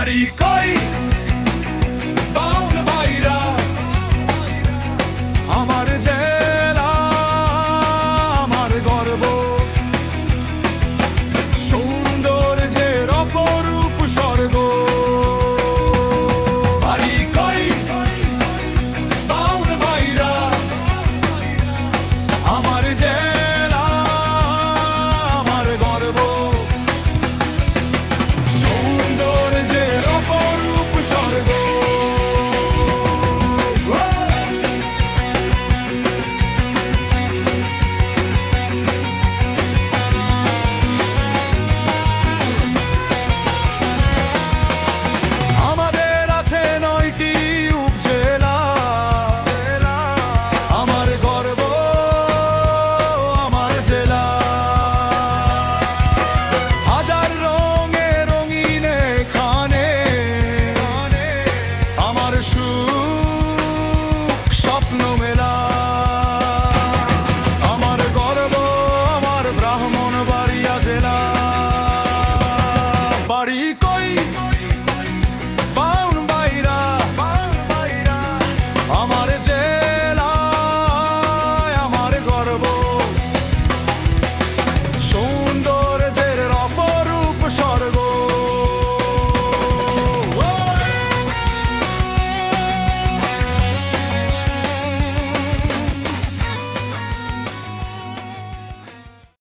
বাড়ি কই বাউল বাইরা আমার জেলা আমার গর্ব সৌন্দর্যের অপরূপ স্বর্গ বাড়ি কই বাউল বাইরা আমার জেলা আমার গর্ব সৌন্দর্যের অপরূপ স্বর্গ আমাদের আছে 9টি উপজেলা আমার গর্ব আমার জেলা হাজার রঙে রঙিন এখানে আমার সুখ স্বপ্ন মেলা আমার গর্ব আমার ব্রাহ্মণবাড়িয়া জেলা বাড়ি কই বাউন বাইরা আমার